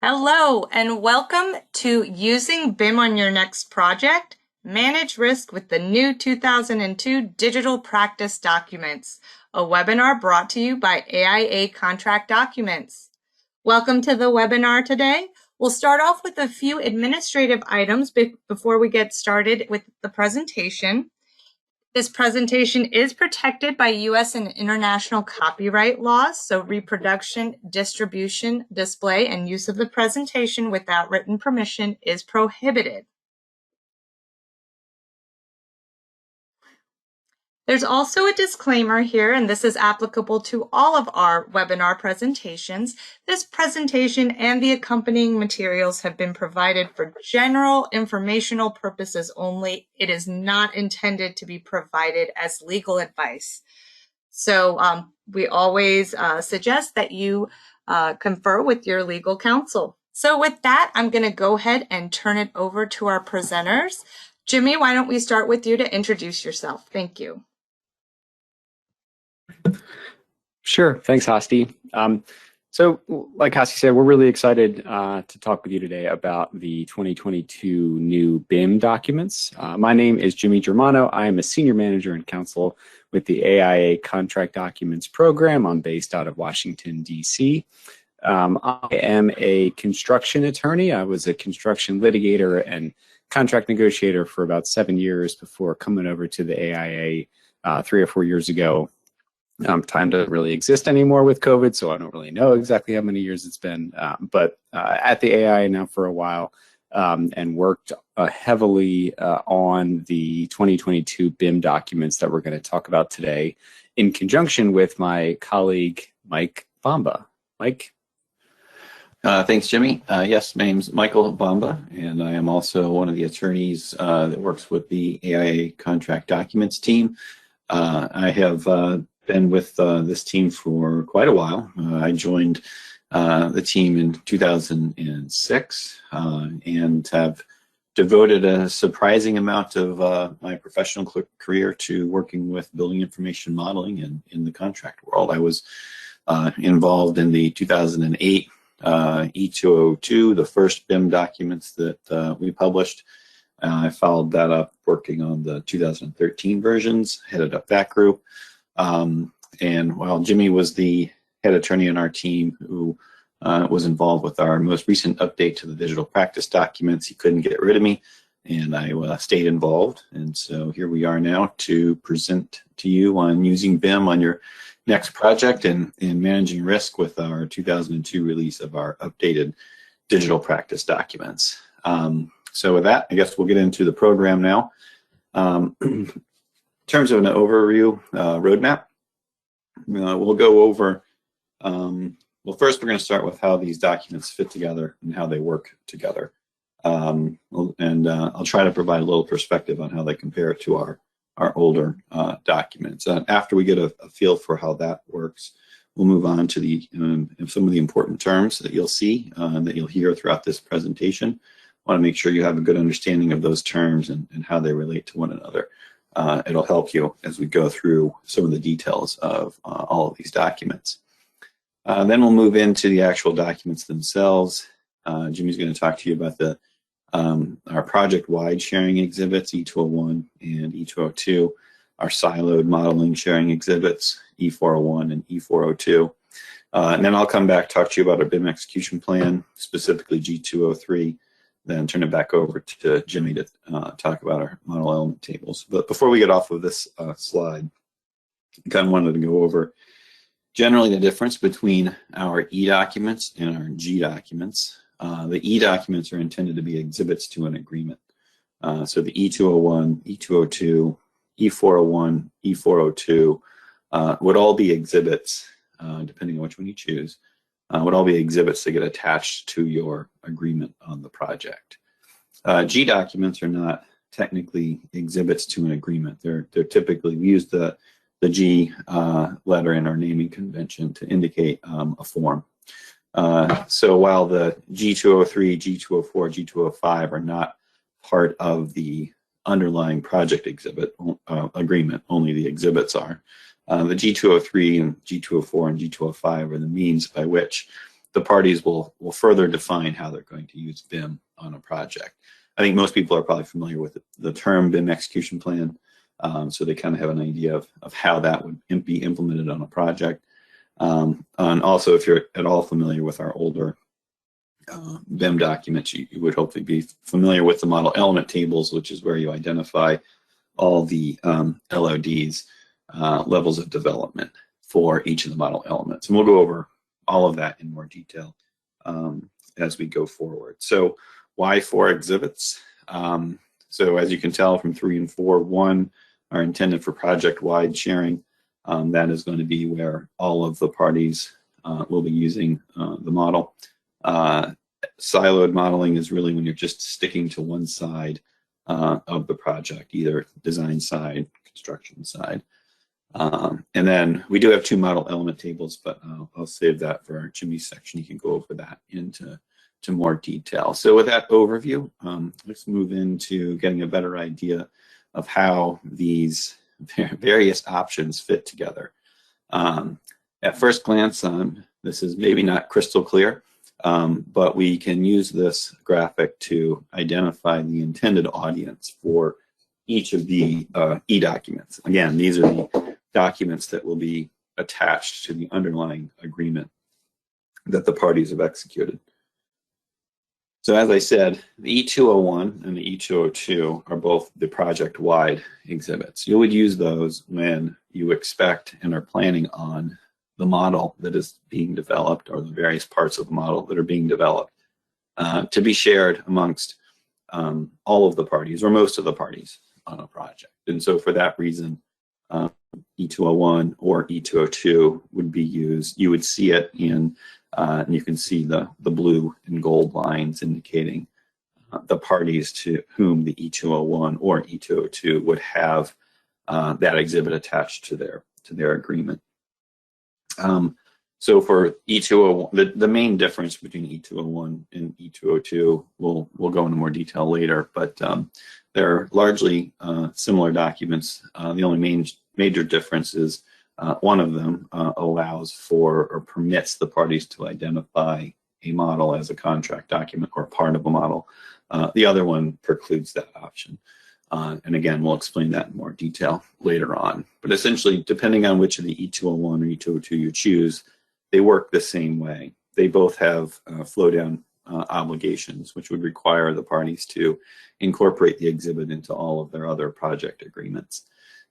Hello, and welcome to Using BIM on Your Next Project, Manage Risk with the new 2002 Digital Practice Documents, a webinar brought to you by AIA Contract Documents. Welcome to the webinar today. We'll start off with a few administrative items before we get started with the presentation. This presentation is protected by U.S. and international copyright laws, so reproduction, distribution, display, and use of the presentation without written permission is prohibited. There's also a disclaimer here, and this is applicable to all of our webinar presentations. This presentation and the accompanying materials have been provided for general informational purposes only. It is not intended to be provided as legal advice. So we always suggest that you confer with your legal counsel. So with that, I'm going to go ahead and turn it over to our presenters. Jimmy, why don't we start with you to introduce yourself? Thank you. Sure. Thanks, Hasti. So like Hasti said, we're really excited to talk with you today about the 2022 new BIM documents. My name is Jimmy Germano. I am a senior manager and counsel with the AIA Contract Documents program. I'm based out of Washington, D.C. I am a construction attorney. I was a construction litigator and contract negotiator for about 7 years before coming over to the AIA 3 or 4 years ago. Time doesn't really exist anymore with COVID, so I don't really know exactly how many years it's been, but at the AIA now for a while, and worked heavily on the 2022 BIM documents that we're going to talk about today in conjunction with my colleague, Mike Bamba. Mike? Thanks, Jimmy. Yes, my name's Michael Bamba, and I am also one of the attorneys that works with the AIA Contract Documents team. I have been with this team for quite a while. I joined the team in 2006 and have devoted a surprising amount of my professional career to working with building information modeling in the contract world. I was involved in the 2008 E202, the first BIM documents that we published. I followed that up working on the 2013 versions, headed up that group. And while Jimmy was the head attorney on our team who was involved with our most recent update to the digital practice documents, he couldn't get rid of me, and I stayed involved. And so here we are now to present to you on using BIM on your next project and managing risk with our 2002 release of our updated digital practice documents. So with that, I guess we'll get into the program now. In terms of an overview roadmap, we'll go over, well, first we're going to start with how these documents fit together and how they work together. And I'll try to provide a little perspective on how they compare to our older documents. After we get a feel for how that works, we'll move on to the some of the important terms that you'll see, that you'll hear throughout this presentation. I want to make sure you have a good understanding of those terms and how they relate to one another. It'll help you as we go through some of the details of all of these documents. Then we'll move into the actual documents themselves. Jimmy's going to talk to you about our project-wide sharing exhibits, E201 and E202, our siloed modeling sharing exhibits, E401 and E402. And then I'll come back, talk to you about our BIM execution plan, specifically G203, then turn it back over to Jimmy to talk about our model element tables. But before we get off of this slide, I kind of wanted to go over generally the difference between our E documents and our G documents. The E documents are intended to be exhibits to an agreement. So the E201, E202, E401, E402 would all be exhibits, depending on which one you choose, would all be exhibits that get attached to your agreement on the project. G documents are not technically exhibits to an agreement. They're typically, we use the G letter in our naming convention to indicate a form. So while the G203, G204, G205 are not part of the underlying project exhibit agreement, only the exhibits are. The G203 and G204 and G205 are the means by which the parties will further define how they're going to use BIM on a project. I think most people are probably familiar with the term BIM Execution Plan, so they kind of have an idea of how that would be implemented on a project. And also, if you're at all familiar with our older BIM documents, you would hopefully be familiar with the model element tables, which is where you identify all the LODs, levels of development for each of the model elements. And we'll go over all of that in more detail as we go forward. So why 4 exhibits? So as you can tell from 3 and 4, 1 are intended for project-wide sharing. That is going to be where all of the parties will be using the model. Siloed modeling is really when you're just sticking to one side of the project, either design side, construction side. And then we do have 2 model element tables, but I'll save that for Jimmy's section. He can go over that into more detail. So with that overview, let's move into getting a better idea of how these various options fit together. At first glance, this is maybe not crystal clear, but we can use this graphic to identify the intended audience for each of the e-documents. Again, these are the documents that will be attached to the underlying agreement that the parties have executed. So as I said, the E201 and the E202 are both the project-wide exhibits. You would use those when you expect and are planning on the model that is being developed, or the various parts of the model that are being developed, to be shared amongst all of the parties or most of the parties on a project. And so for that reason, E201 or E202 would be used. You would see it in, and you can see the blue and gold lines indicating the parties to whom the E201 or E202 would have that exhibit attached to their agreement. So for E201, the main difference between E201 and E202, we'll go into more detail later, but they're largely similar documents. The only major difference is one of them allows for or permits the parties to identify a model as a contract document or part of a model. The other one precludes that option. And again, we'll explain that in more detail later on. But essentially, depending on which of the E201 or E202 you choose, they work the same way. They both have flow down obligations, which would require the parties to incorporate the exhibit into all of their other project agreements.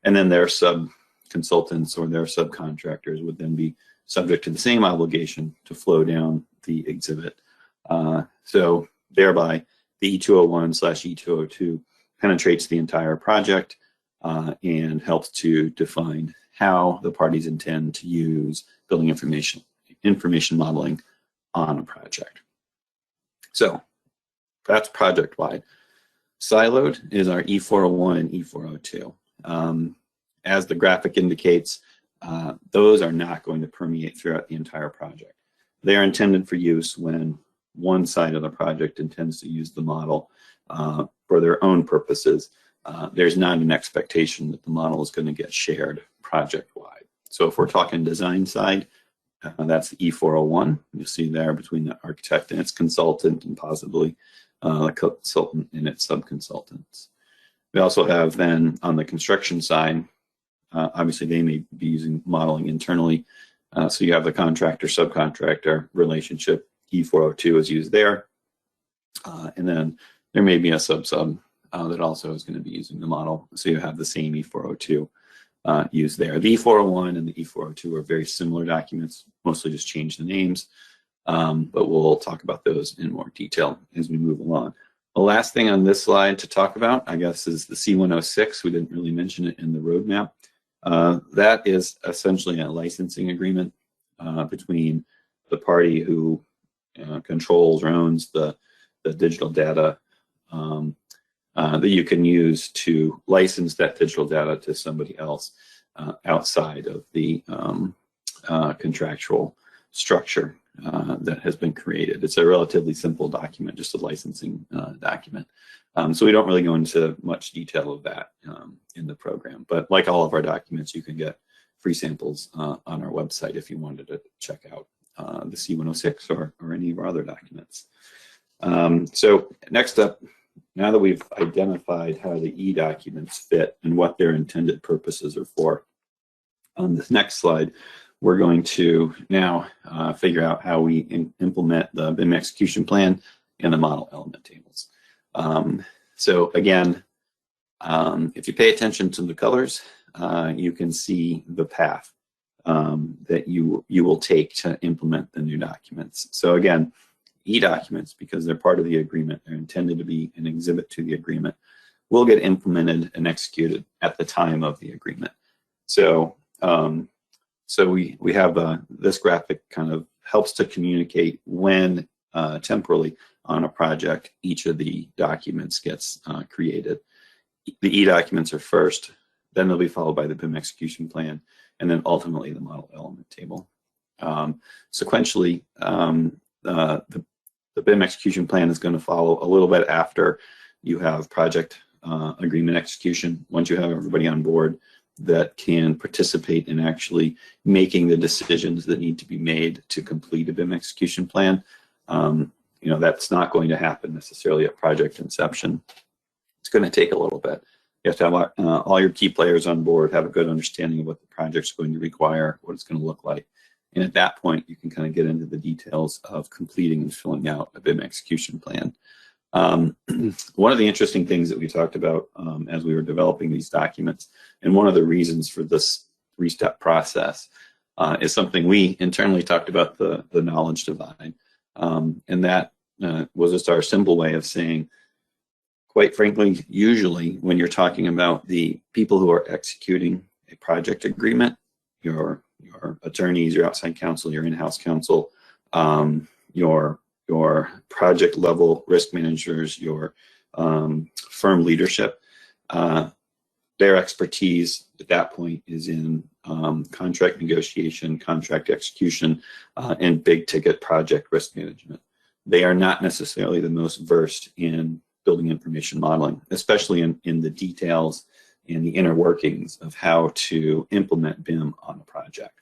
And then their sub-consultants or their subcontractors would then be subject to the same obligation to flow down the exhibit. So thereby, the E201/E202 penetrates the entire project and helps to define how the parties intend to use building information modeling on a project. So that's project-wide. Siloed is our E401 and E402. As the graphic indicates, those are not going to permeate throughout the entire project. They are intended for use when one side of the project intends to use the model for their own purposes. There's not an expectation that the model is going to get shared project-wide. So if we're talking design side, that's the E401. You'll see there between the architect and its consultant, and possibly the consultant and its sub-consultants. We also have then on the construction side, obviously they may be using modeling internally. So you have the contractor-subcontractor relationship. E402 is used there. And then there may be a sub-sub that also is going to be using the model. So you have the same E402 used there. The E401 and the E402 are very similar documents, mostly just change the names. But we'll talk about those in more detail as we move along. The last thing on this slide to talk about, I guess, is the C106. We didn't really mention it in the roadmap. That is essentially a licensing agreement between the party who controls or owns the digital data that you can use to license that digital data to somebody else outside of the contractual structure that has been created. It's a relatively simple document, just a licensing document. So we don't really go into much detail of that in the program. But like all of our documents, you can get free samples on our website if you wanted to check out the C-106 or any of our other documents. So next up, now that we've identified how the e-documents fit and what their intended purposes are for, on this next slide, we're going to now figure out how we implement the BIM execution plan and the model element tables. So again, if you pay attention to the colors, you can see the path that you will take to implement the new documents. So again, e-documents, because they're part of the agreement, they're intended to be an exhibit to the agreement, will get implemented and executed at the time of the agreement. So we have this graphic kind of helps to communicate when temporally on a project each of the documents gets created. The e-documents are first, then they'll be followed by the BIM execution plan, and then ultimately the model element table. Sequentially, the BIM execution plan is going to follow a little bit after you have project agreement execution. Once you have everybody on board that can participate in actually making the decisions that need to be made to complete a BIM execution plan, that's not going to happen necessarily at project inception. It's going to take a little bit. You have to have all your key players on board, have a good understanding of what the project's going to require, what it's going to look like. And at that point, you can kind of get into the details of completing and filling out a BIM execution plan. One of the interesting things that we talked about as we were developing these documents, and one of the reasons for this three-step process is something we internally talked about, the knowledge divide. And that was just our simple way of saying, quite frankly, usually when you're talking about the people who are executing a project agreement, your attorneys, your outside counsel, your in-house counsel, your project level risk managers, your firm leadership, their expertise at that point is in contract negotiation, contract execution, and big ticket project risk management. They are not necessarily the most versed in building information modeling, especially in the details and the inner workings of how to implement BIM on a project.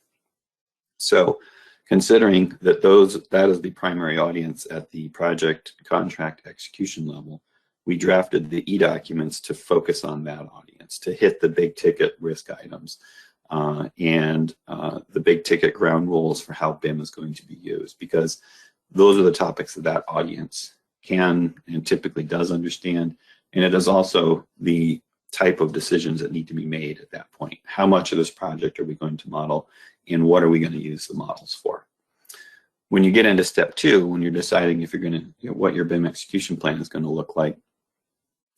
So considering that that is the primary audience at the project contract execution level, we drafted the e-documents to focus on that audience, to hit the big ticket risk items and the big ticket ground rules for how BIM is going to be used, because those are the topics that that audience can and typically does understand. And it is also the type of decisions that need to be made at that point. How much of this project are we going to model, and what are we going to use the models for? When you get into step two, when you're deciding if you're going to, what your BIM execution plan is going to look like,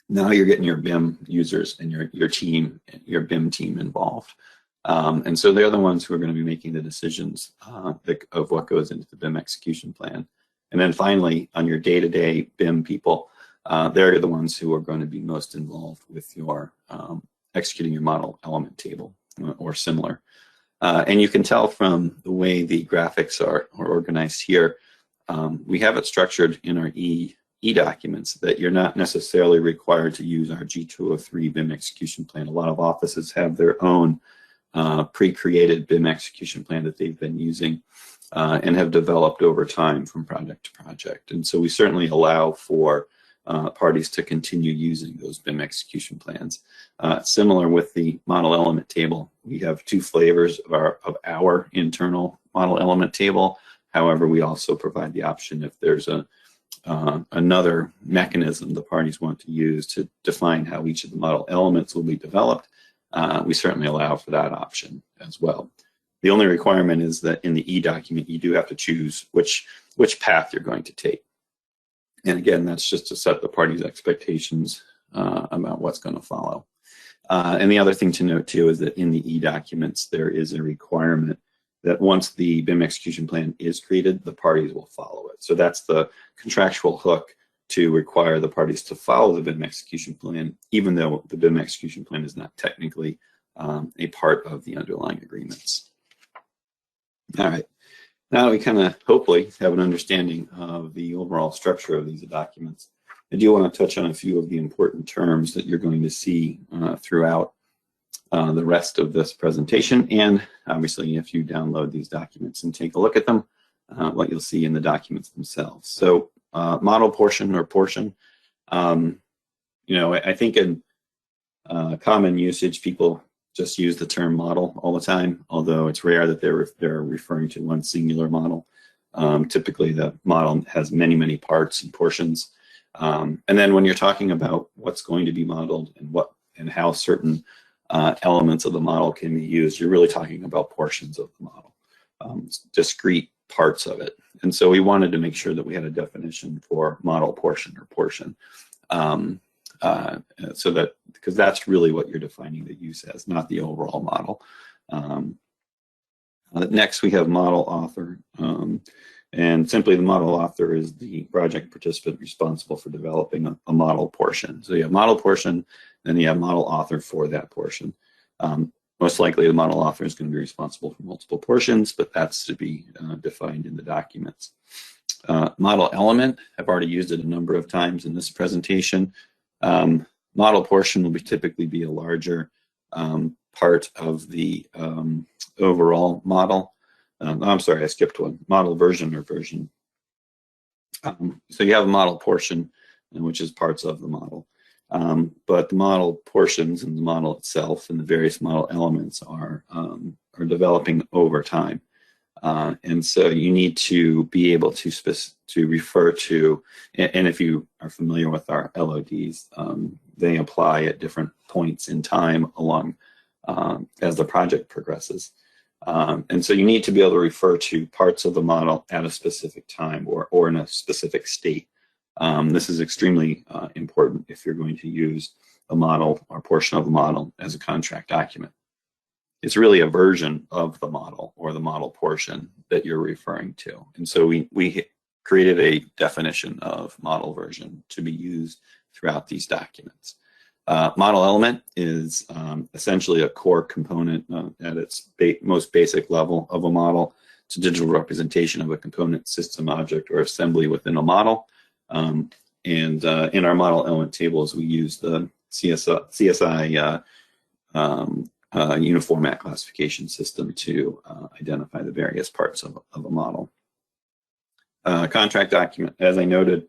now you're getting your BIM users and your team, your BIM team involved. And so they're the ones who are going to be making the decisions of what goes into the BIM execution plan. And then finally, on your day-to-day BIM people, they're the ones who are going to be most involved with your executing your model element table or similar. And you can tell from the way the graphics are organized here, we have it structured in our e-documents that you're not necessarily required to use our G203 BIM execution plan. A lot of offices have their own pre-created BIM execution plan that they've been using and have developed over time from project to project. And so we certainly allow for parties to continue using those BIM execution plans. Similar with the model element table, we have two flavors of our internal model element table. However, we also provide the option if there's another mechanism the parties want to use to define how each of the model elements will be developed. We certainly allow for that option as well. The only requirement is that in the e-document, you do have to choose which path you're going to take. And again, that's just to set the parties' expectations about what's going to follow. And the other thing to note too is that in the e-documents, there is a requirement that once the BIM execution plan is created, the parties will follow it. So that's the contractual hook to require the parties to follow the BIM execution plan, even though the BIM execution plan is not technically a part of the underlying agreements. All right. Now we kind of hopefully have an understanding of the overall structure of these documents. I do want to touch on a few of the important terms that you're going to see throughout the rest of this presentation. And obviously, if you download these documents and take a look at them, what you'll see in the documents themselves. So model portion or portion, I think in common usage, people just use the term model all the time, although it's rare that they're referring to one singular model. Typically, the model has many, many parts and portions. And then when you're talking about what's going to be modeled and how certain elements of the model can be used, you're really talking about portions of the model, discrete parts of it. And so we wanted to make sure that we had a definition for model portion or portion. So that, because that's really what you're defining the use as, not the overall model. Next, we have model author. And simply the model author is the project participant responsible for developing a model portion. So you have model portion, then you have model author for that portion. Most likely the model author is going to be responsible for multiple portions, but that's to be defined in the documents. Model element, I've already used it a number of times in this presentation. Model portion will typically be a larger part of the overall model. I'm sorry, I skipped one. Model version or version. So you have a model portion, which is parts of the model. But the model portions and the model itself and the various model elements are developing over time. And so you need to be able to refer to, and if you are familiar with our LODs, they apply at different points in time along as the project progresses. And so you need to be able to refer to parts of the model at a specific time or in a specific state. This is extremely important if you're going to use a model or portion of the model as a contract document. It's really a version of the model or the model portion that you're referring to. And so we created a definition of model version to be used throughout these documents. Model element is essentially a core component at its most basic level of a model. It's a digital representation of a component, system, object, or assembly within a model. And in our model element tables, we use the CSI uniform format classification system to identify the various parts of a model. Contract document, as I noted,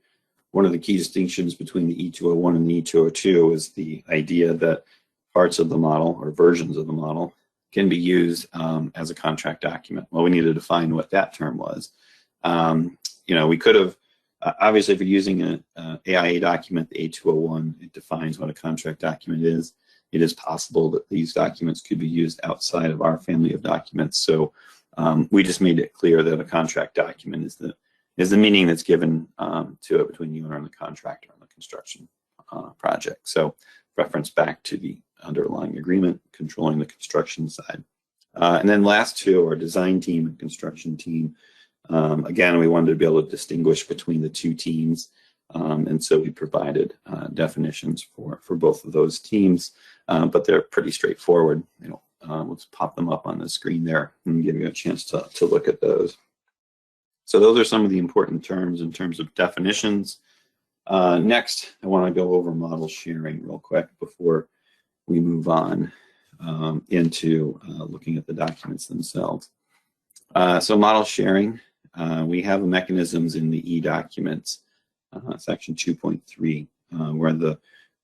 one of the key distinctions between the E201 and the E202 is the idea that parts of the model or versions of the model can be used as a contract document. Well, we need to define what that term was. We could have, obviously, if you're using an AIA document, the A201, it defines what a contract document is. It is possible that these documents could be used outside of our family of documents. So we just made it clear that a contract document is the meaning that's given to it between you and the contractor on the construction project. So reference back to the underlying agreement controlling the construction side. And then last two are design team and construction team. Again, we wanted to be able to distinguish between the two teams. And so we provided definitions for both of those teams, but they're pretty straightforward. Let's pop them up on the screen there and give you a chance to look at those. So those are some of the important terms in terms of definitions. Next, I want to go over model sharing real quick before we move on into looking at the documents themselves. So model sharing, we have mechanisms in the e-documents, section 2.3, where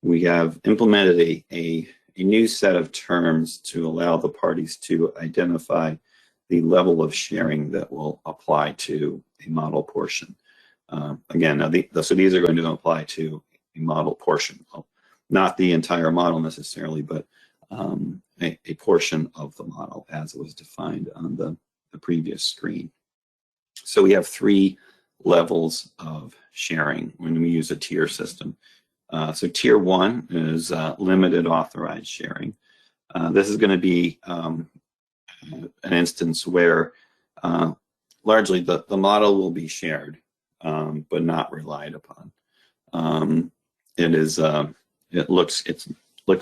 we have implemented a new set of terms to allow the parties to identify the level of sharing that will apply to a model portion. Again, so these are going to apply to a model portion, well, not the entire model necessarily, but a portion of the model as it was defined on the previous screen. So we have three levels of sharing when we use a tier system. So tier 1 is limited authorized sharing. This is going to be an instance where largely the model will be shared, but not relied upon. It looks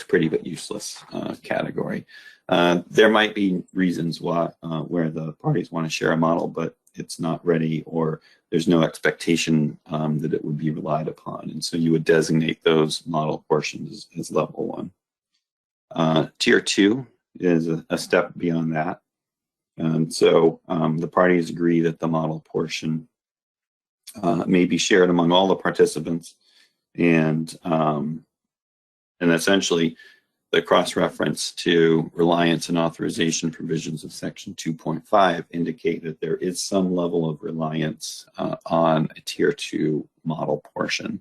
pretty but useless category. There might be reasons where the parties want to share a model, but it's not ready, or there's no expectation that it would be relied upon. And so you would designate those model portions as level 1. Tier 2 is a step beyond that. And so the parties agree that the model portion may be shared among all the participants, and essentially the cross-reference to reliance and authorization provisions of Section 2.5 indicate that there is some level of reliance on a Tier 2 model portion.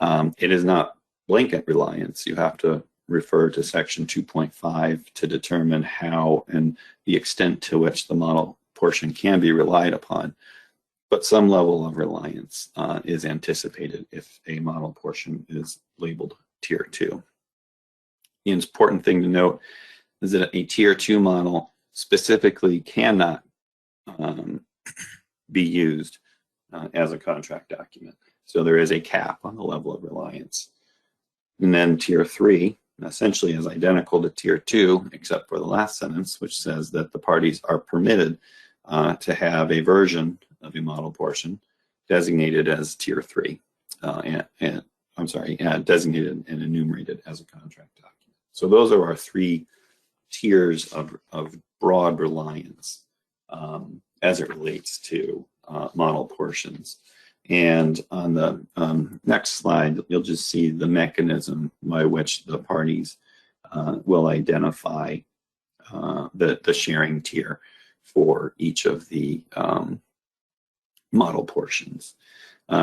It is not blanket reliance. You have to refer to Section 2.5 to determine how and the extent to which the model portion can be relied upon. But some level of reliance is anticipated if a model portion is labeled Tier 2. The important thing to note is that a Tier 2 model specifically cannot be used as a contract document. So there is a cap on the level of reliance. And then Tier 3 essentially is identical to Tier 2, except for the last sentence, which says that the parties are permitted to have a version of a model portion designated as Tier 3, designated and enumerated as a contract document. So those are our three tiers of broad reliance as it relates to model portions. And on the next slide, you'll just see the mechanism by which the parties will identify the sharing tier for each of the model portions.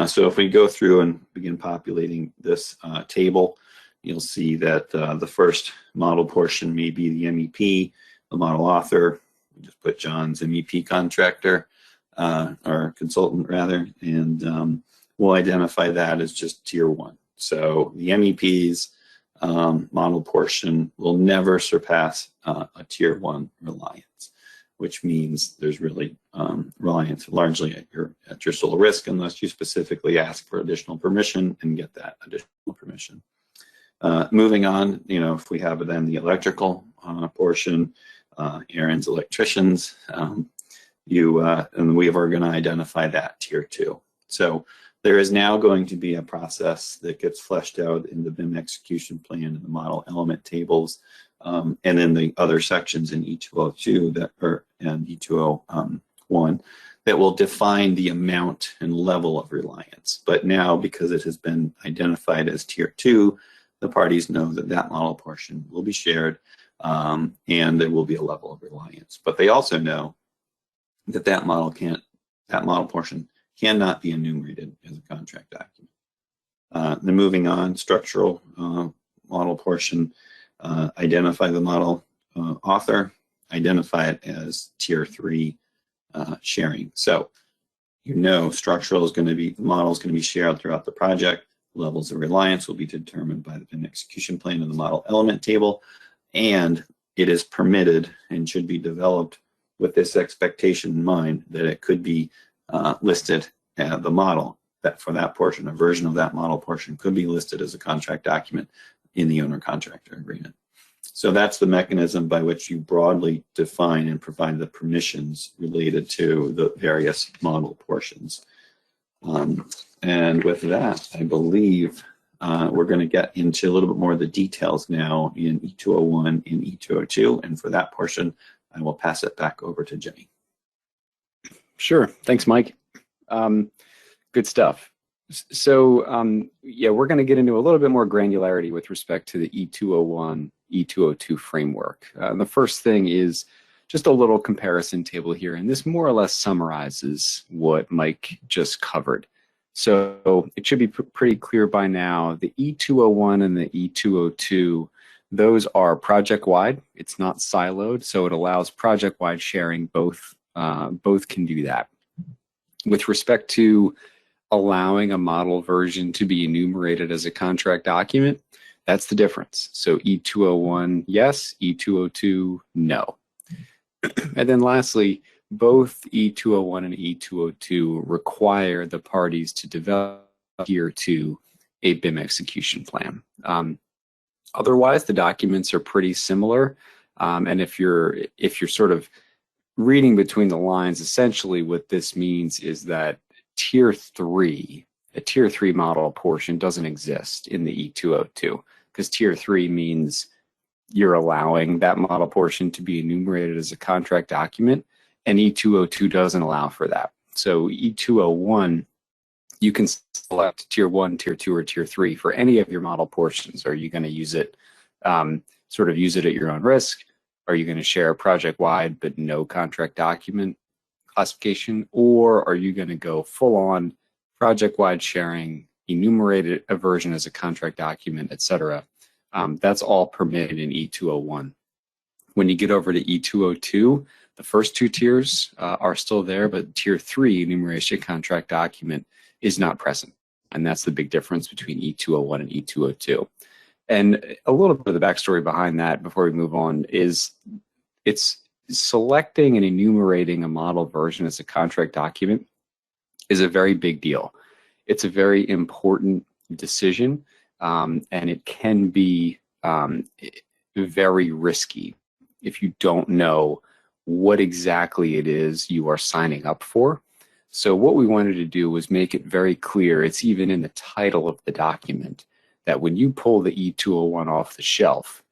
So if we go through and begin populating this table, you'll see that the first model portion may be the MEP, the model author. We just put John's MEP contractor, or consultant rather, and we'll identify that as just Tier 1. So the MEP's model portion will never surpass a Tier 1 reliance, which means there's really reliance largely at your sole risk unless you specifically ask for additional permission and get that additional permission. Moving on, if we have then the electrical portion, Aaron's electricians, and we are going to identify that Tier 2. So there is now going to be a process that gets fleshed out in the BIM execution plan and the model element tables, and in the other sections in E202 and E201 that will define the amount and level of reliance. But now, because it has been identified as Tier 2, the parties know that that model portion will be shared, and there will be a level of reliance. But they also know that that model portion cannot be enumerated as a contract document. Then moving on, structural model portion, identify the model author, identify it as Tier 3 sharing. So structural is going to be, the model is going to be shared throughout the project. Levels of reliance will be determined by the BIM execution plan and the model element table, and it is permitted and should be developed with this expectation in mind that it could be listed as the model, that for that portion, a version of that model portion could be listed as a contract document in the owner-contractor agreement. So that's the mechanism by which you broadly define and provide the permissions related to the various model portions. And with that, I believe we're going to get into a little bit more of the details now in E201 and E202. And for that portion, I will pass it back over to Jimmy. Sure. Thanks, Mike. Good stuff. So we're going to get into a little bit more granularity with respect to the E201, E202 framework. The first thing is just a little comparison table here, and this more or less summarizes what Mike just covered. So it should be pretty clear by now, the E201 and the E202, those are project-wide. It's not siloed, so it allows project-wide sharing. Both can do that. With respect to allowing a model version to be enumerated as a contract document, that's the difference. So E201, yes. E202, no. And then lastly, both E201 and E202 require the parties to develop Tier 2 a BIM execution plan. Otherwise, the documents are pretty similar. And if you're sort of reading between the lines, essentially what this means is that a Tier 3 model portion doesn't exist in the E202, because Tier 3 means you're allowing that model portion to be enumerated as a contract document, and E202 doesn't allow for that. So E201, you can select tier 1, tier 2, or tier 3 for any of your model portions. Are you going to use it, sort of use it at your own risk? Are you going to share project-wide but no contract document classification? Or are you going to go full-on project-wide sharing, enumerate a version as a contract document, etc.? That's all permitted in E201. When you get over to E202, the first two tiers are still there, but tier 3, enumeration contract document, is not present. And that's the big difference between E201 and E202. And a little bit of the backstory behind that before we move on is it's selecting and enumerating a model version as a contract document is a very big deal. It's a very important decision, and it can be very risky if you don't know what exactly it is you are signing up for. So what we wanted to do was make it very clear, it's even in the title of the document, that when you pull the E201 off the shelf,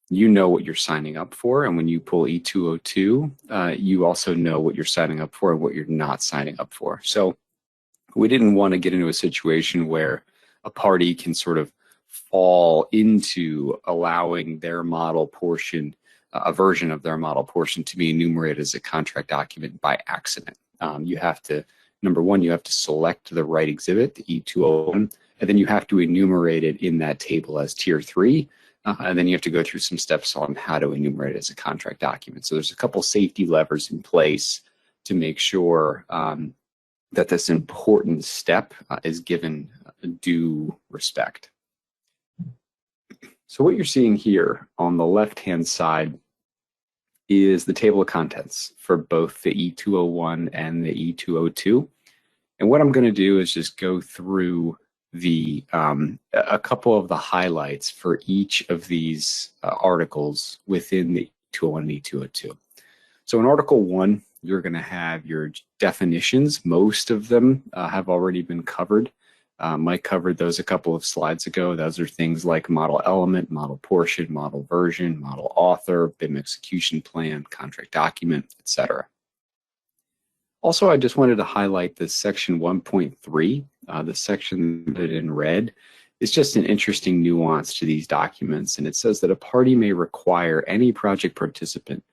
you know what you're signing up for. And when you pull E202, you also know what you're signing up for and what you're not signing up for. So we didn't want to get into a situation where a party can sort of fall into allowing their model portion, a version of their model portion, to be enumerated as a contract document by accident. You have to, number one, you have to select the right exhibit, the E201, and then you have to enumerate it in that table as tier 3. And then you have to go through some steps on how to enumerate it as a contract document. So there's a couple safety levers in place to make sure that this important step is given due respect. So what you're seeing here on the left-hand side is the table of contents for both the E201 and the E202. And what I'm going to do is just go through the a couple of the highlights for each of these articles within the E201 and E202. So in Article 1, you're going to have your definitions. Most of them have already been covered. Mike covered those a couple of slides ago. Those are things like model element, model portion, model version, model author, BIM execution plan, contract document, etc. Also, I just wanted to highlight this section 1.3, the section that in red. It's just an interesting nuance to these documents, and it says that a party may require any project participant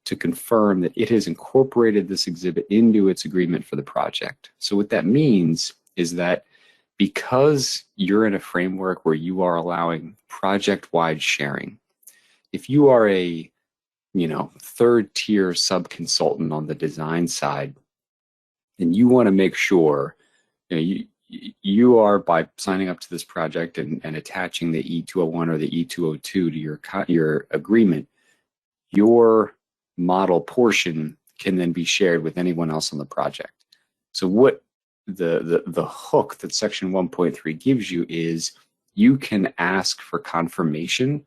to confirm that it has incorporated this exhibit into its agreement for the project. So what that means is that because you're in a framework where you are allowing project-wide sharing, if you are a third-tier sub-consultant on the design side, and you want to make sure you are, by signing up to this project and attaching the E201 or the E202 to your agreement, your model portion can then be shared with anyone else on the project. So what the hook that section 1.3 gives you is you can ask for confirmation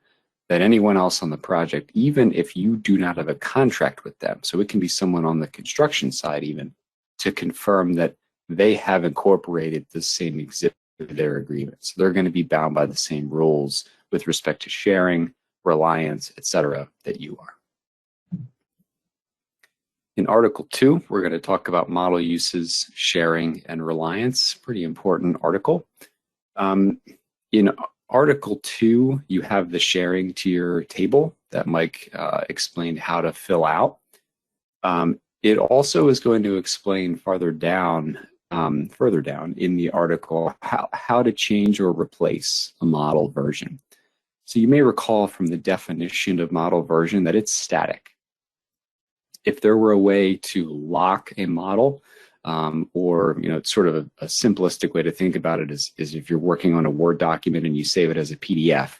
that anyone else on the project, even if you do not have a contract with them, so it can be someone on the construction side even, to confirm that they have incorporated the same exhibit to their agreement. So they're going to be bound by the same rules with respect to sharing, reliance, etc., that you are. In Article 2, we're going to talk about model uses, sharing, and reliance. Pretty important article. In Article 2, you have the sharing tier table that Mike explained how to fill out. It also is going to explain further down in the article how to change or replace a model version. So you may recall from the definition of model version that it's static. If there were a way to lock a model, or it's sort of a simplistic way to think about it is if you're working on a Word document and you save it as a PDF,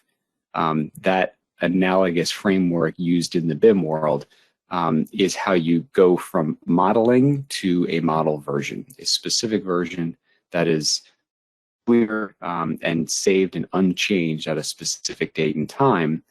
that analogous framework used in the BIM world is how you go from modeling to a model version, a specific version that is clear and saved and unchanged at a specific date and time.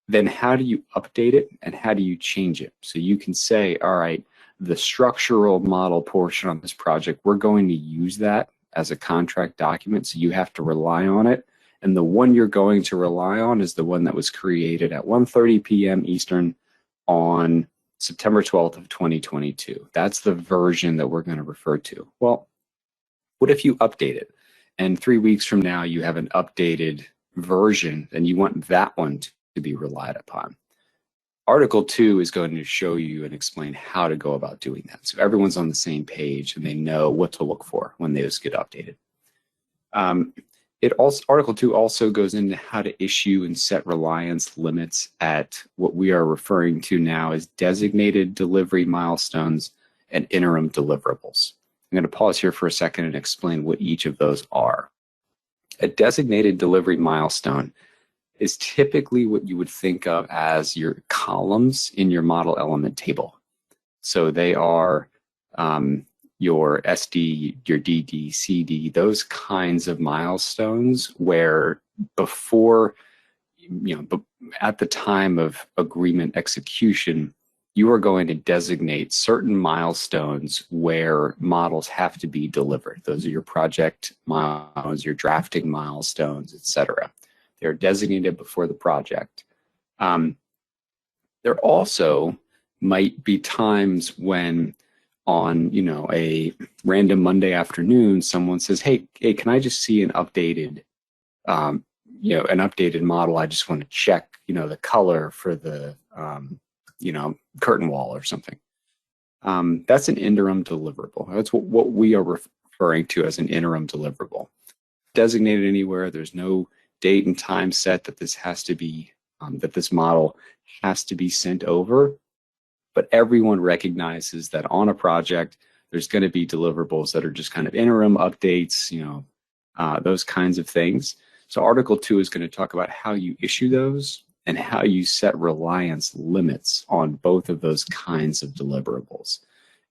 Then how do you update it and how do you change it? So you can say, all right, the structural model portion on this project, we're going to use that as a contract document, so you have to rely on it. And the one you're going to rely on is the one that was created at 1:30 p.m. Eastern on September 12th of 2022. That's the version that we're going to refer to. Well, what if you update it and 3 weeks from now you have an updated version and you want that one to be relied upon? Article 2 is going to show you and explain how to go about doing that. So everyone's on the same page and they know what to look for when those get updated. Article 2 also goes into how to issue and set reliance limits at what we are referring to now as designated delivery milestones and interim deliverables. I'm going to pause here for a second and explain what each of those are. A designated delivery milestone is typically what you would think of as your columns in your model element table. So they are your SD, your DD, CD, those kinds of milestones where before, at the time of agreement execution, you are going to designate certain milestones where models have to be delivered. Those are your project milestones, your drafting milestones, etc. They're designated before the project. There also might be times when on a random Monday afternoon, someone says, hey, can I just see an updated an updated model? I just want to check the color for the curtain wall or something. That's an interim deliverable. That's what we are referring to as an interim deliverable. Designated anywhere. There's no date and time set that this has to be that this model has to be sent over. But everyone recognizes that on a project, there's going to be deliverables that are just kind of interim updates, those kinds of things. So Article 2 is going to talk about how you issue those and how you set reliance limits on both of those kinds of deliverables.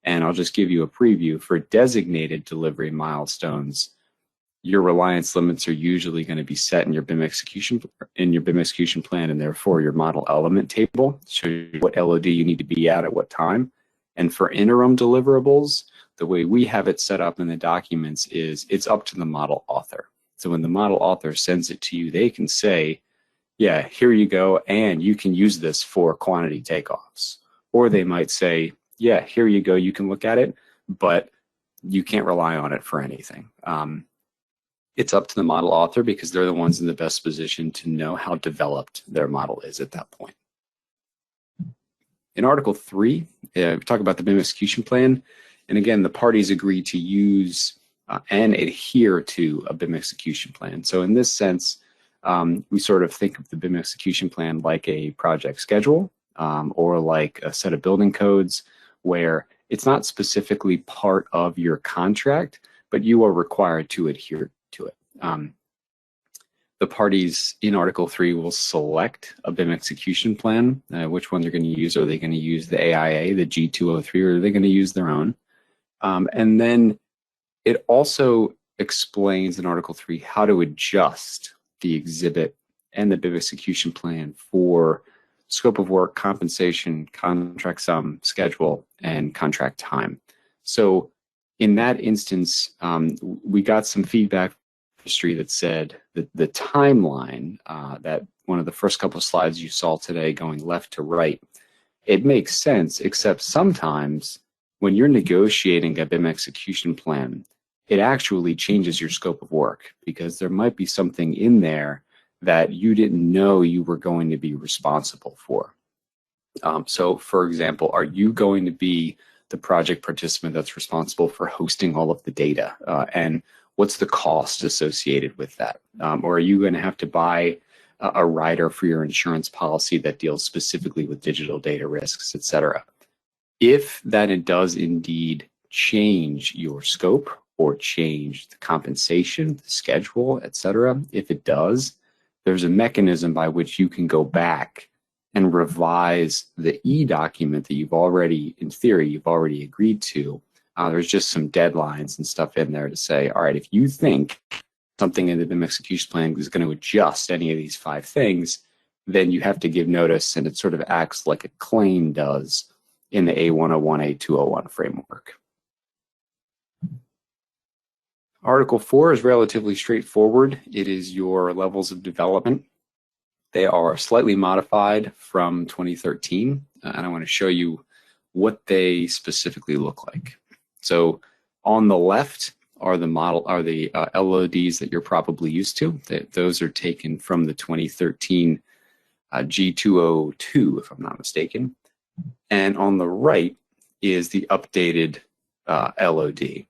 And I'll just give you a preview. For designated delivery milestones, your reliance limits are usually going to be set in your BIM execution plan, and therefore your model element table shows you what LOD you need to be at what time. And for interim deliverables, the way we have it set up in the documents is it's up to the model author. So when the model author sends it to you, they can say, yeah, here you go, and you can use this for quantity takeoffs. Or they might say, yeah, here you go, you can look at it, but you can't rely on it for anything. It's up to the model author because they're the ones in the best position to know how developed their model is at that point. In Article 3, we talk about the BIM execution plan. And again, the parties agree to use and adhere to a BIM execution plan. So in this sense, we sort of think of the BIM execution plan like a project schedule or like a set of building codes where it's not specifically part of your contract, but you are required to adhere to it. The parties in Article 3 will select a BIM execution plan, which one they're going to use. Are they going to use the AIA, the G203, or are they going to use their own? And then it also explains in Article 3 how to adjust the exhibit and the BIM execution plan for scope of work, compensation, contract sum, schedule, and contract time. So in that instance, we got some feedback from industry that said that the timeline, that one of the first couple of slides you saw today going left to right, it makes sense, except sometimes when you're negotiating a BIM execution plan, it actually changes your scope of work because there might be something in there that you didn't know you were going to be responsible for. So for example, are you going to be the project participant that's responsible for hosting all of the data? And what's the cost associated with that? Or are you going to have to buy a rider for your insurance policy that deals specifically with digital data risks, et cetera? If that it does indeed change your scope or change the compensation, the schedule, et cetera, if it does, there's a mechanism by which you can go back and revise the e-document that you've already, in theory, you've already agreed to. There's just some deadlines and stuff in there to say, all right, if you think something in the BIM execution plan is going to adjust any of these 5 things, then you have to give notice, and it sort of acts like a claim does in the A101, A201 framework. Article 4 is relatively straightforward. It is your levels of development. They are slightly modified from 2013, and I want to show you what they specifically look like. So on the left are the LODs that you're probably used to. Those are taken from the 2013 G202, if I'm not mistaken. And on the right is the updated LOD. I'm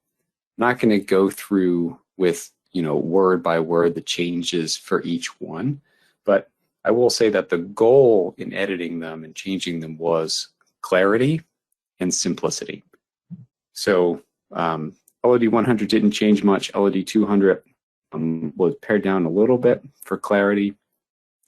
not going to go through with word by word the changes for each one, but I will say that the goal in editing them and changing them was clarity and simplicity. So LOD 100 didn't change much. LOD 200 was pared down a little bit for clarity.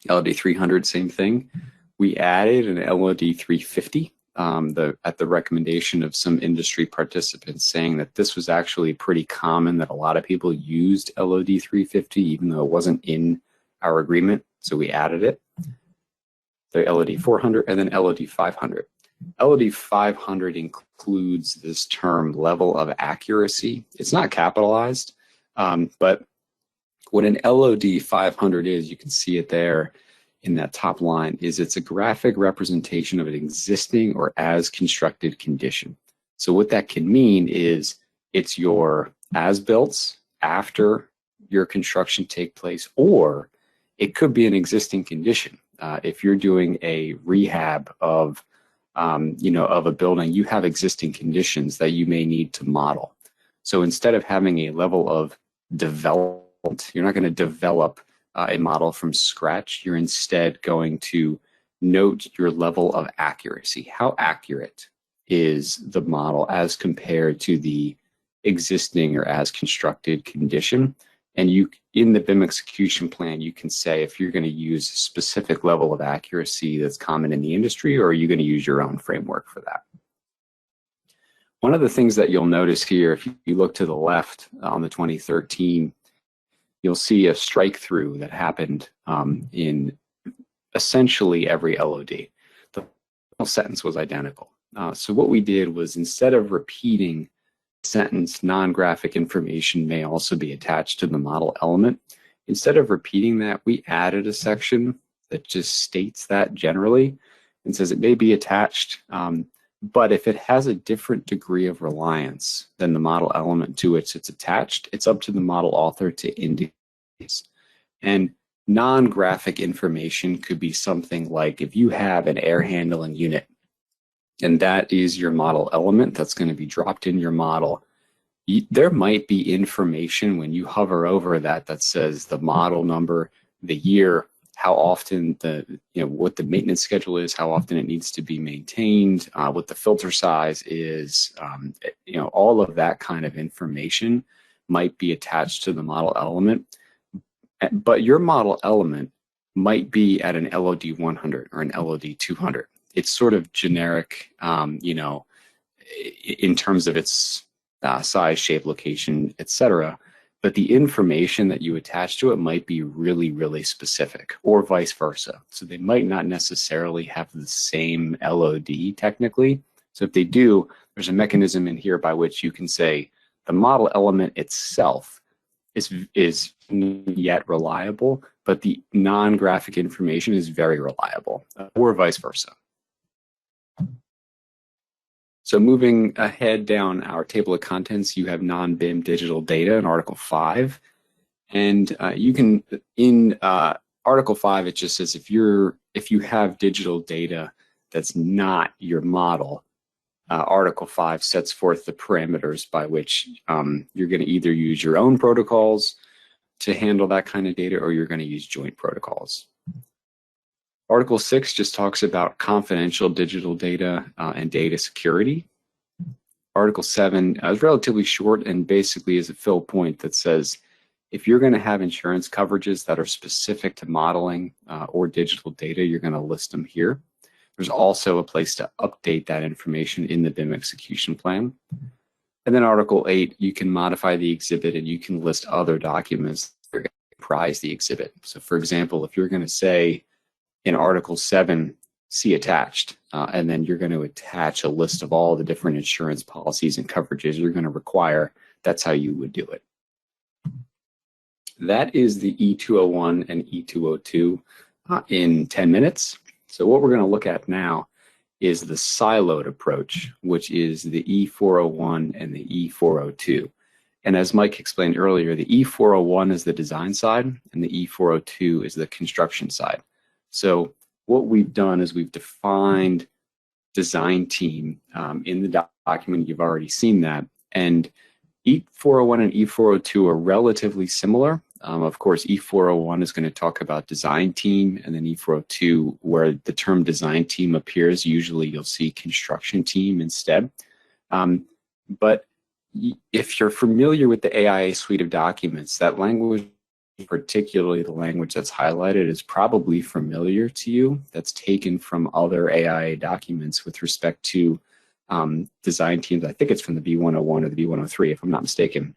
LOD 300, same thing. We added an LOD 350 at the recommendation of some industry participants, saying that this was actually pretty common, that a lot of people used LOD 350 even though it wasn't in our agreement. So we added it. The LOD 400 and then LOD 500. LOD 500 includes this term level of accuracy. It's not capitalized, but what an LOD 500 is, you can see it there in that top line, is it's a graphic representation of an existing or as constructed condition. So what that can mean is it's your as-builts after your construction take place, or it could be an existing condition. If you're doing a rehab of a building, you have existing conditions that you may need to model. So instead of having a level of development, you're not going to develop a model from scratch. You're instead going to note your level of accuracy. How accurate is the model as compared to the existing or as constructed condition? And in the BIM execution plan, you can say if you're going to use a specific level of accuracy that's common in the industry, or are you going to use your own framework for that? One of the things that you'll notice here, if you look to the left on the 2013, you'll see a strike through that happened in essentially every LOD. The whole sentence was identical. So what we did was, instead of repeating sentence, non-graphic information may also be attached to the model element, instead of repeating that, we added a section that just states that generally and says it may be attached, but if it has a different degree of reliance than the model element to which it's attached, it's up to the model author to indicate. And non-graphic information could be something like, if you have an air handling unit and that is your model element that's going to be dropped in your model, there might be information when you hover over that says the model number, the year, how often what the maintenance schedule is, how often it needs to be maintained, what the filter size is, all of that kind of information might be attached to the model element. But your model element might be at an LOD 100 or an LOD 200. It's sort of generic, in terms of its size, shape, location, etc. But the information that you attach to it might be really, really specific, or vice versa. So they might not necessarily have the same LOD technically. So if they do, there's a mechanism in here by which you can say the model element itself is not yet reliable, but the non-graphic information is very reliable, or vice versa. So moving ahead down our table of contents, you have non-BIM digital data in Article 5. And you can, in Article 5, it just says if you have digital data that's not your model, Article 5 sets forth the parameters by which you're going to either use your own protocols to handle that kind of data, or you're going to use joint protocols. Article 6 just talks about confidential digital data and data security. Article 7 is relatively short and basically is a fill point that says if you're going to have insurance coverages that are specific to modeling or digital data, you're going to list them here. There's also a place to update that information in the BIM execution plan. And then Article 8, you can modify the exhibit and you can list other documents that are going to comprise the exhibit. So for example, if you're going to say in Article 7, see attached, and then you're going to attach a list of all the different insurance policies and coverages you're going to require, that's how you would do it. That is the E201 and E202 in 10 minutes. So what we're going to look at now is the siloed approach, which is the E401 and the E402. And as Mike explained earlier, the E401 is the design side and the E402 is the construction side. So what we've done is we've defined design team in the document. You've already seen that. And E401 and E402 are relatively similar. Of course, E401 is going to talk about design team, and then E402, where the term design team appears, usually you'll see construction team instead. But if you're familiar with the AIA suite of documents, that language, particularly the language that's highlighted, is probably familiar to you. That's taken from other AIA documents with respect to design teams. I think it's from the B101 or the B103, if I'm not mistaken.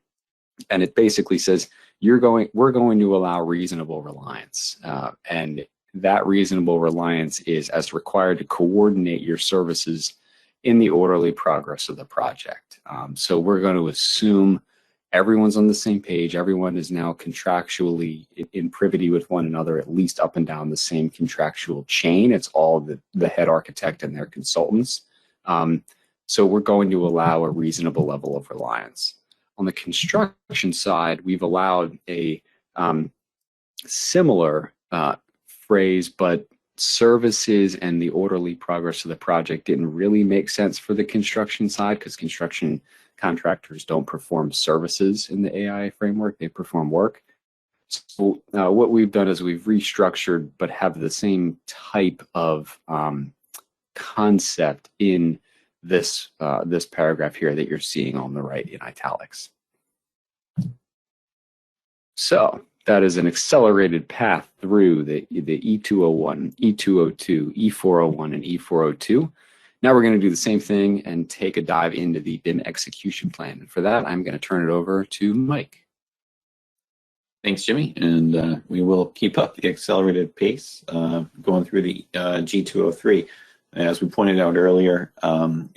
And it basically says we're going to allow reasonable reliance, and that reasonable reliance is as required to coordinate your services in the orderly progress of the project. So we're going to assume everyone's on the same page. Everyone is now contractually in privity with one another, at least up and down the same contractual chain. It's all the head architect and their consultants. So we're going to allow a reasonable level of reliance. On the construction side, we've allowed a similar phrase, but services and the orderly progress of the project didn't really make sense for the construction side, because construction contractors don't perform services in the AIA framework, they perform work. So what we've done is we've restructured, but have the same type of concept in this paragraph here that you're seeing on the right in italics. So that is an accelerated path through the E201, E202, E401, and E402. Now we're going to do the same thing and take a dive into the BIM execution plan. And for that, I'm going to turn it over to Mike. Thanks, Jimmy. And we will keep up the accelerated pace going through the G203. As we pointed out earlier, the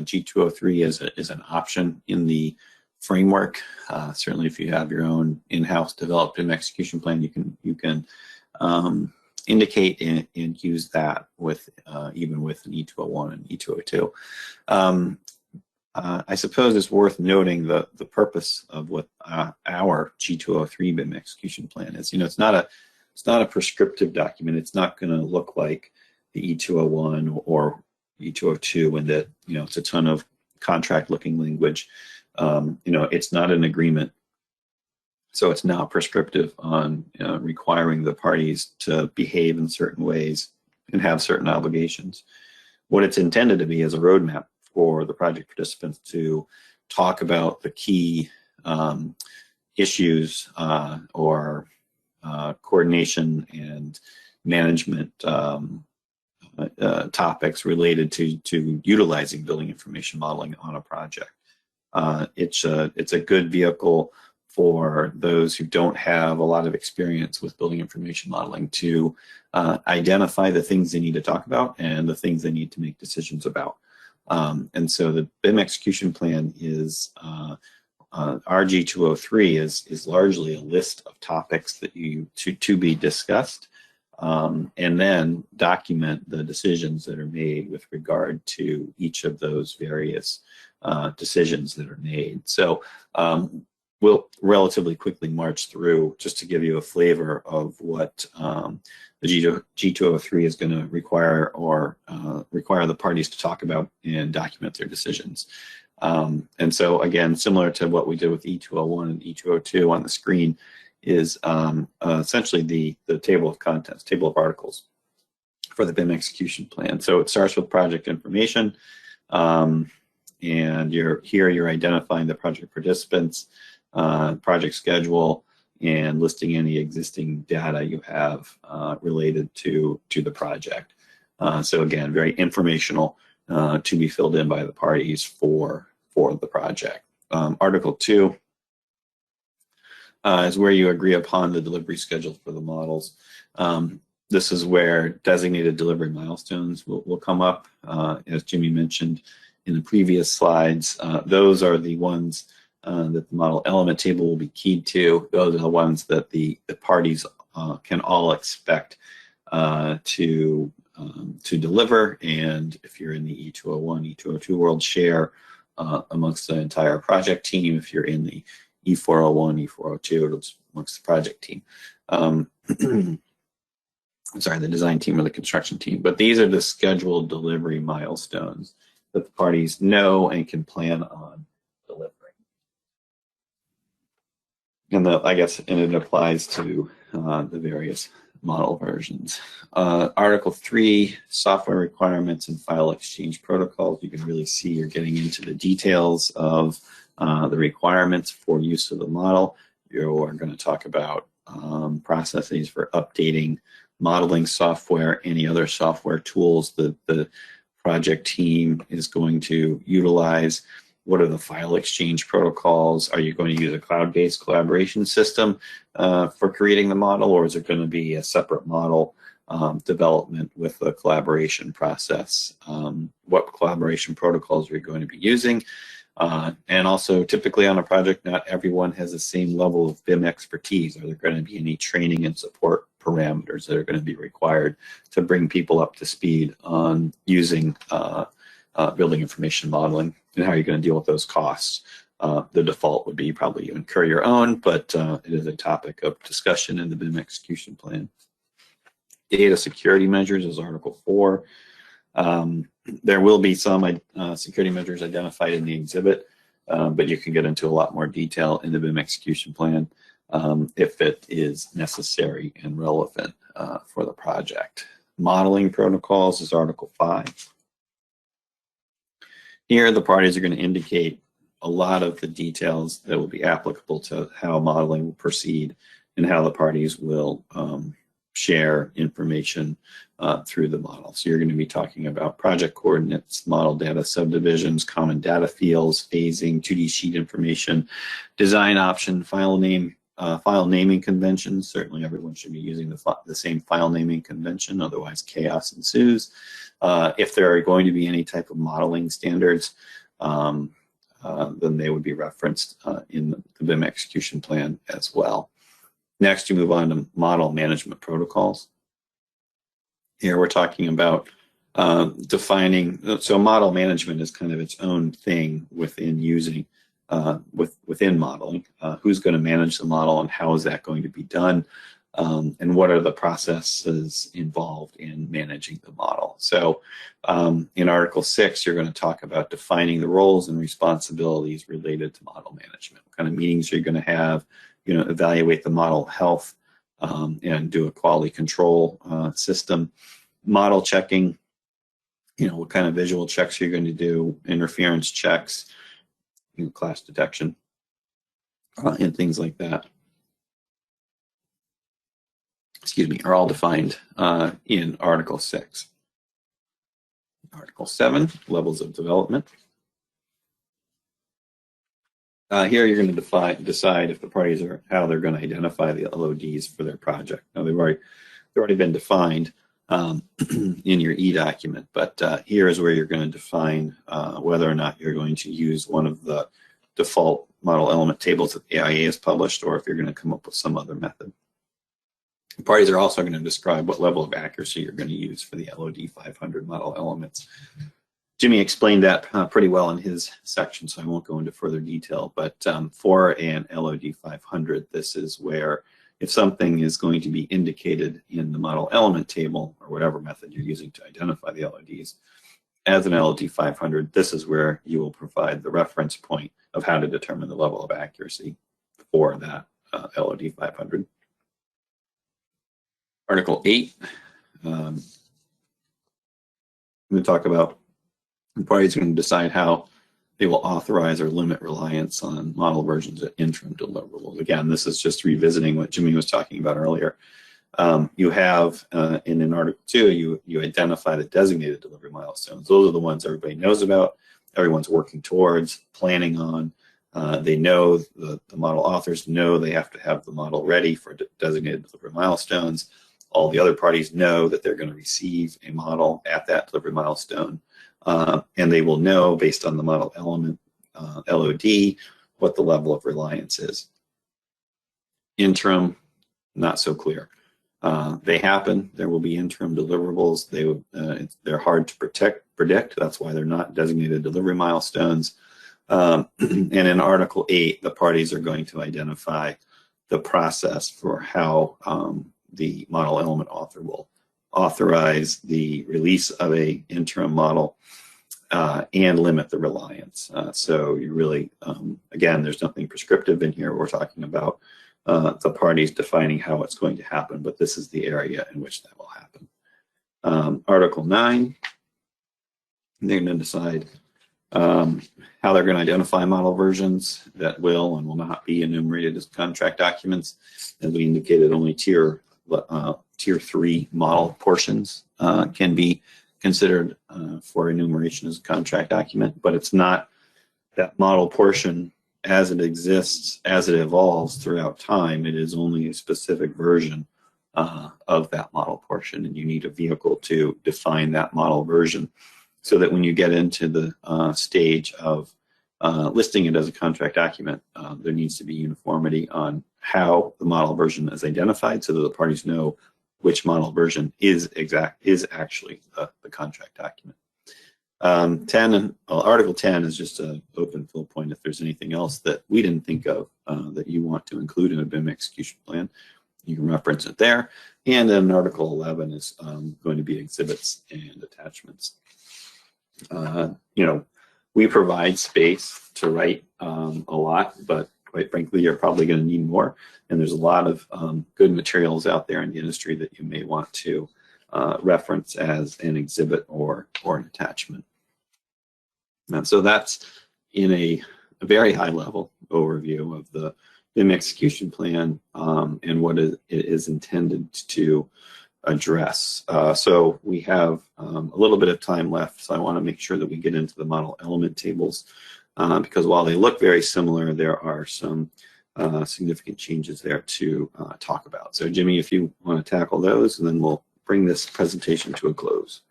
G203 is an option in the framework. Certainly, if you have your own in-house developed BIM execution plan, you can indicate and use that with even with an E201 and E202. I suppose it's worth noting the purpose of what our G203 BIM execution plan is. It's not a prescriptive document. It's not going to look like the E201 or E202 in that it's a ton of contract-looking language. It's not an agreement, so it's not prescriptive on requiring the parties to behave in certain ways and have certain obligations. What it's intended to be is a roadmap for the project participants to talk about the key issues or coordination and management topics related to utilizing building information modeling on a project. It's a good vehicle for those who don't have a lot of experience with building information modeling to identify the things they need to talk about and the things they need to make decisions about. And so the BIM execution plan is RG203 is largely a list of topics that to be discussed, and then document the decisions that are made with regard to each of those various decisions that are made. So we'll relatively quickly march through just to give you a flavor of what the G203 is going to require require the parties to talk about and document their decisions. And so again, similar to what we did with E201 and E202 on the screen is essentially the table of contents, table of articles for the BIM execution plan. So it starts with project information, and you're identifying the project participants, project schedule, and listing any existing data you have related to the project. So again, very informational to be filled in by the parties for the project. Article 2 is where you agree upon the delivery schedule for the models. This is where designated delivery milestones will come up. As Jimmy mentioned in the previous slides, those are the ones that the model element table will be keyed to. Those are the ones that the parties can all expect to to deliver, and if you're in the E201, E202 world, share amongst the entire project team. If you're in the E401, E402, it's amongst the project team. Sorry, the design team or the construction team. But these are the scheduled delivery milestones that the parties know and can plan on delivering. And I guess, and it applies to the various model versions. Article 3, software requirements and file exchange protocols. You can really see you're getting into the details of the requirements for use of the model. You're going to talk about processes for updating modeling software, any other software tools that the project team is going to utilize. What are the file exchange protocols? Are you going to use a cloud-based collaboration system for creating the model, or is it going to be a separate model development with a collaboration process? What collaboration protocols are you going to be using? And also, typically on a project, not everyone has the same level of BIM expertise. Are there going to be any training and support parameters that are going to be required to bring people up to speed on using building information modeling, and how are you going to deal with those costs? The default would be probably you incur your own, but it is a topic of discussion in the BIM execution plan. Data security measures is Article 4. There will be some security measures identified in the exhibit, but you can get into a lot more detail in the BIM execution plan if it is necessary and relevant for the project. Modeling protocols is Article 5. Here, the parties are going to indicate a lot of the details that will be applicable to how modeling will proceed and how the parties will share information through the model. So you're going to be talking about project coordinates, model data subdivisions, common data fields, phasing, 2D sheet information, design option, file naming conventions. Certainly everyone should be using the same file naming convention, otherwise chaos ensues. If there are going to be any type of modeling standards, then they would be referenced in the BIM execution plan as well. Next, you move on to model management protocols. Here we're talking about defining, so model management is kind of its own thing within using, within modeling. Who's going to manage the model and how is that going to be done? And what are the processes involved in managing the model? So in Article 6, you're going to talk about defining the roles and responsibilities related to model management. What kind of meetings you're going to have, evaluate the model health and do a quality control system. Model checking, what kind of visual checks you're going to do, interference checks, clash detection, and things like that. Are all defined in Article 6. Article 7, levels of development. Here you're going to decide if the parties are how they're going to identify the LODs for their project. Now they've already been defined in your e-document, but here is where you're going to define whether or not you're going to use one of the default model element tables that the AIA has published, or if you're going to come up with some other method. The parties are also going to describe what level of accuracy you're going to use for the LOD 500 model elements. Jimmy explained that pretty well in his section, so I won't go into further detail. But for an LOD 500, this is where if something is going to be indicated in the model element table, or whatever method you're using to identify the LODs, as an LOD 500, this is where you will provide the reference point of how to determine the level of accuracy for that LOD 500. Article 8, I'm going to talk about the parties are going to decide how they will authorize or limit reliance on model versions of interim deliverables. Again, this is just revisiting what Jimmy was talking about earlier. You have, in Article 2, you identify the designated delivery milestones. Those are the ones everybody knows about, everyone's working towards, planning on. They know, the model authors know they have to have the model ready for designated delivery milestones. All the other parties know that they're going to receive a model at that delivery milestone. And they will know, based on the model element LOD, what the level of reliance is. Interim, not so clear. They happen. There will be interim deliverables. They're hard to predict. That's why they're not designated delivery milestones. And in Article 8, the parties are going to identify the process for how the model element author will authorize the release of a interim model and limit the reliance. So you really, again, there's nothing prescriptive in here. We're talking about the parties defining how it's going to happen, but this is the area in which that will happen. Article 9, they're going to decide how they're going to identify model versions that will and will not be enumerated as contract documents. As we indicated, only tier 3 model portions can be considered for enumeration as a contract document, but it's not that model portion as it exists, as it evolves throughout time. It is only a specific version of that model portion, and you need a vehicle to define that model version so that when you get into the stage of listing it as a contract document, there needs to be uniformity on how the model version is identified so that the parties know which model version is actually the contract document. Article 10 is just an open fill point. If there's anything else that we didn't think of that you want to include in a BIM execution plan, you can reference it there. And then Article 11 is going to be exhibits and attachments. We provide space to write a lot, but quite frankly, you're probably going to need more. And there's a lot of good materials out there in the industry that you may want to reference as an exhibit or an attachment. And so that's in a very high level overview of the BIM execution plan and what it is intended to address. So we have a little bit of time left, so I want to make sure that we get into the model element tables because while they look very similar, there are some significant changes there to talk about. So Jimmy, if you want to tackle those, and then we'll bring this presentation to a close.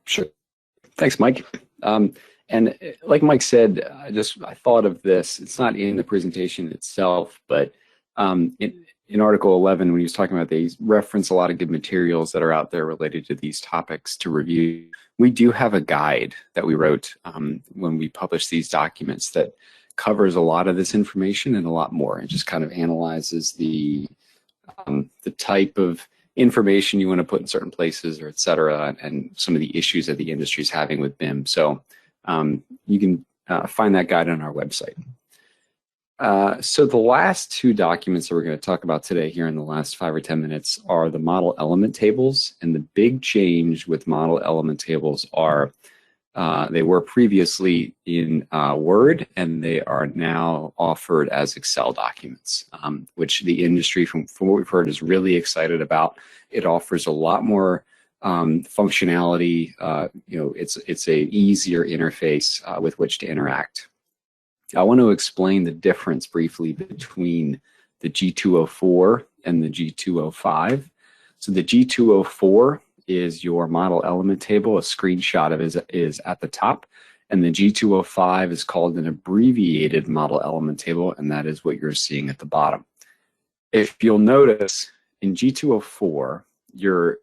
Sure. Thanks, Mike. And like Mike said, I thought of this. It's not in the presentation itself, but in Article 11, when he was talking about these, reference a lot of good materials that are out there related to these topics to review. We do have a guide that we wrote when we published these documents that covers a lot of this information and a lot more. It just kind of analyzes the type of information you want to put in certain places, or et cetera, and some of the issues that the industry is having with BIM. So you can find that guide on our website. So the last two documents that we're going to talk about today here in the last 5 or 10 minutes are the model element tables. And the big change with model element tables are they were previously in Word, and they are now offered as Excel documents, which the industry, from what we've heard, is really excited about. It offers a lot more functionality. It's a easier interface with which to interact. I want to explain the difference briefly between the G204 and the G205. So the G204 is your model element table. A screenshot of it is at the top. And the G205 is called an abbreviated model element table, and that is what you're seeing at the bottom. If you'll notice, in G204, your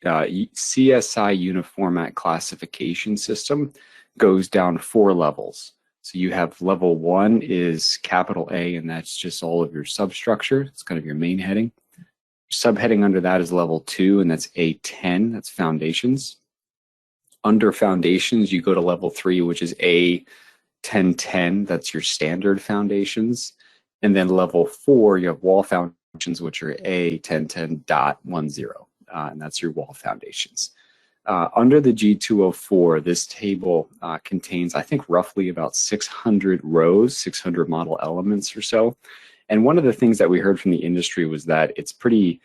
CSI uniformat classification system goes down 4 levels. So you have level 1 is capital A, and that's just all of your substructure. It's kind of your main heading. Subheading under that is level 2, and that's A10, that's foundations. Under foundations, you go to level 3, which is A1010, that's your standard foundations. And then level 4, you have wall foundations, which are A1010.10, and that's your wall foundations. Under the G204, this table contains, I think, roughly about 600 rows, 600 model elements or so. And one of the things that we heard from the industry was that it's pretty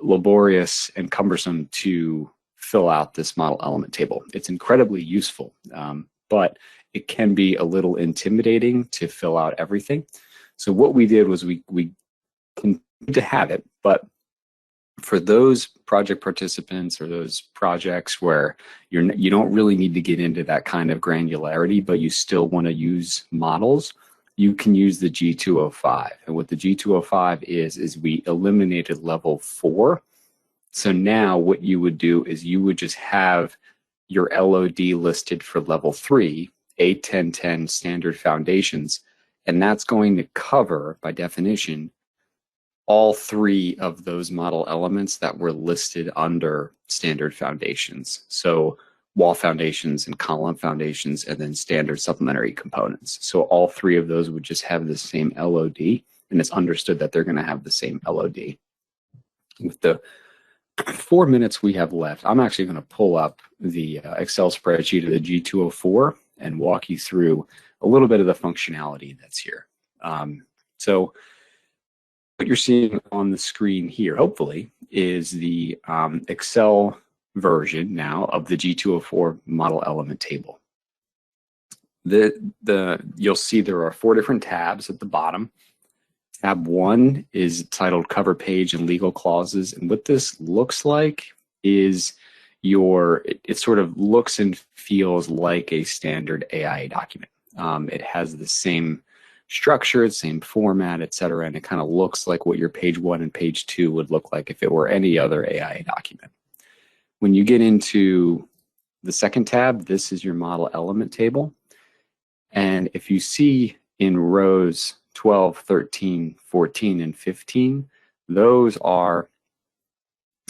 laborious and cumbersome to fill out this model element table. It's incredibly useful, but it can be a little intimidating to fill out everything. So what we did was we continued to have it, but for those project participants or those projects where you don't really need to get into that kind of granularity, but you still want to use models, you can use the G205. And what the G205 is we eliminated level 4. So now what you would do is you would just have your LOD listed for level 3, A1010 standard foundations, and that's going to cover, by definition, all 3 of those model elements that were listed under standard foundations. So wall foundations and column foundations, and then standard supplementary components. So all 3 of those would just have the same LOD, and it's understood that they're going to have the same LOD. With the 4 minutes we have left, I'm actually going to pull up the Excel spreadsheet of the G204 and walk you through a little bit of the functionality that's here. So what you're seeing on the screen here, hopefully, is the Excel version now of the G204 model element table. You'll see there are 4 different tabs at the bottom. Tab 1 is titled Cover Page and Legal Clauses, and what this looks like is it sort of looks and feels like a standard AIA document. It has the same structure, same format, etc., and it kind of looks like what your page 1 and page 2 would look like if it were any other AIA document. When you get into the second tab, this is your model element table. And if you see in rows 12, 13, 14, and 15, those are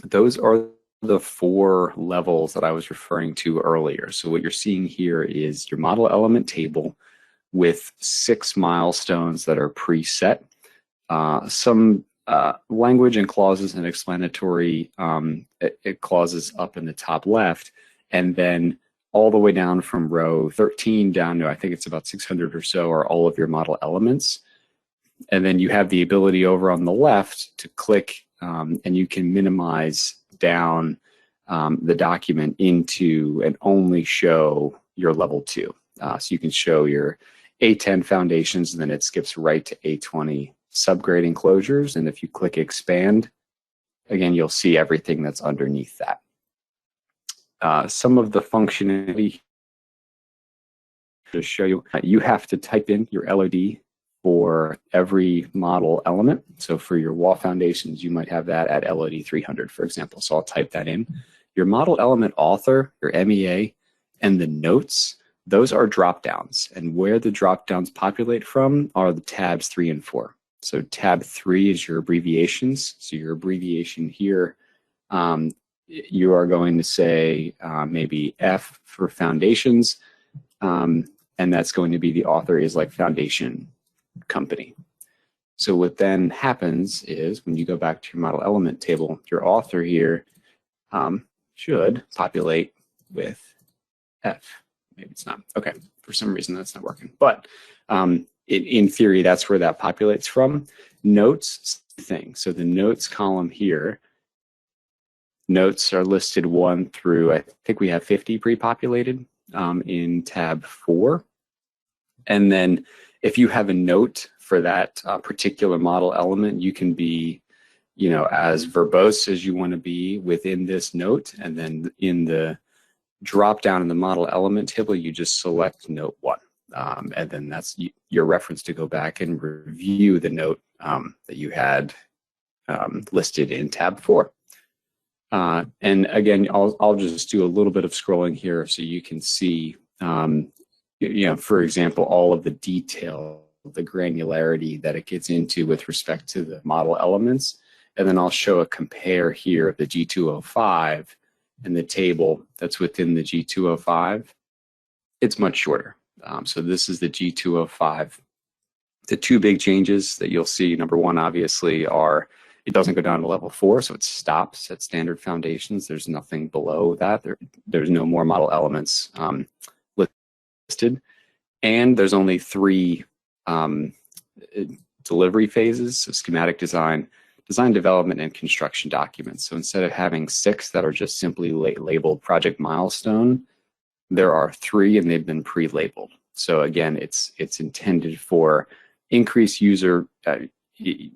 the 4 levels that I was referring to earlier. So what you're seeing here is your model element table with 6 milestones that are preset. Some language and clauses and explanatory clauses up in the top left, and then all the way down from row 13 down to, I think it's about 600 or so, are all of your model elements. And then you have the ability over on the left to click and you can minimize down the document into and only show your level 2. So you can show your A10 foundations, and then it skips right to A20 subgrade enclosures. And if you click expand, again, you'll see everything that's underneath that. Some of the functionality to show you, you have to type in your LOD for every model element. So for your wall foundations, you might have that at LOD 300, for example. So I'll type that in. Your model element author, your MEA, and the notes, those are drop downs. And where the drop downs populate from are the tabs 3 and 4. So tab 3 is your abbreviations. So your abbreviation here, you are going to say maybe F for foundations, and that's going to be the author is like foundation company. So what then happens is when you go back to your model element table, your author here should populate with F. Maybe it's not. Okay, for some reason that's not working. But in theory, that's where that populates from. Notes, thing. So the notes column here, notes are listed 1 through, I think we have 50 pre-populated in tab 4. And then if you have a note for that particular model element, you can be, as verbose as you want to be within this note. And then in the drop down in the model element table, you just select note 1. And then that's your reference to go back and review the note that you had listed in tab 4. And again, I'll just do a little bit of scrolling here so you can see, for example, all of the detail, the granularity that it gets into with respect to the model elements. And then I'll show a compare here of the G205 and the table that's within the G205. It's much shorter. So this is the G205. The 2 big changes that you'll see, number 1, obviously, are it doesn't go down to level 4, so it stops at standard foundations. There's nothing below that. There's no more model elements listed. And there's only 3 delivery phases, so schematic design, design development, and construction documents. So instead of having 6 that are just simply labeled project milestone, there are 3 and they've been pre-labeled. So again, it's intended for increased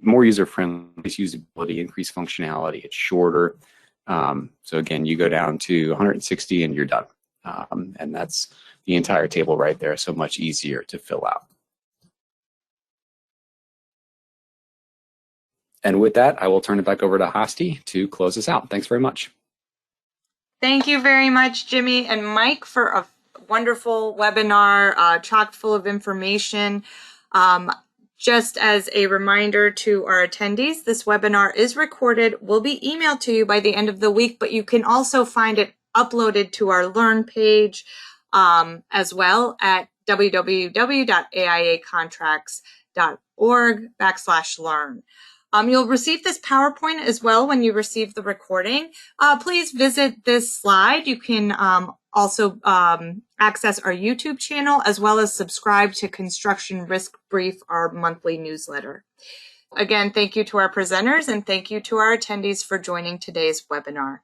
more user-friendly usability, increased functionality. It's shorter. So again, you go down to 160 and you're done. And that's the entire table right there, so much easier to fill out. And with that, I will turn it back over to Hasti to close us out. Thanks very much. Thank you very much, Jimmy and Mike, for a wonderful webinar chock full of information. Just as a reminder to our attendees, this webinar is recorded, will be emailed to you by the end of the week, but you can also find it uploaded to our Learn page as well at www.aiacontracts.org/learn. You'll receive this PowerPoint as well when you receive the recording. Please visit this slide. You can also access our YouTube channel as well as subscribe to Construction Risk Brief, our monthly newsletter. Again, thank you to our presenters and thank you to our attendees for joining today's webinar.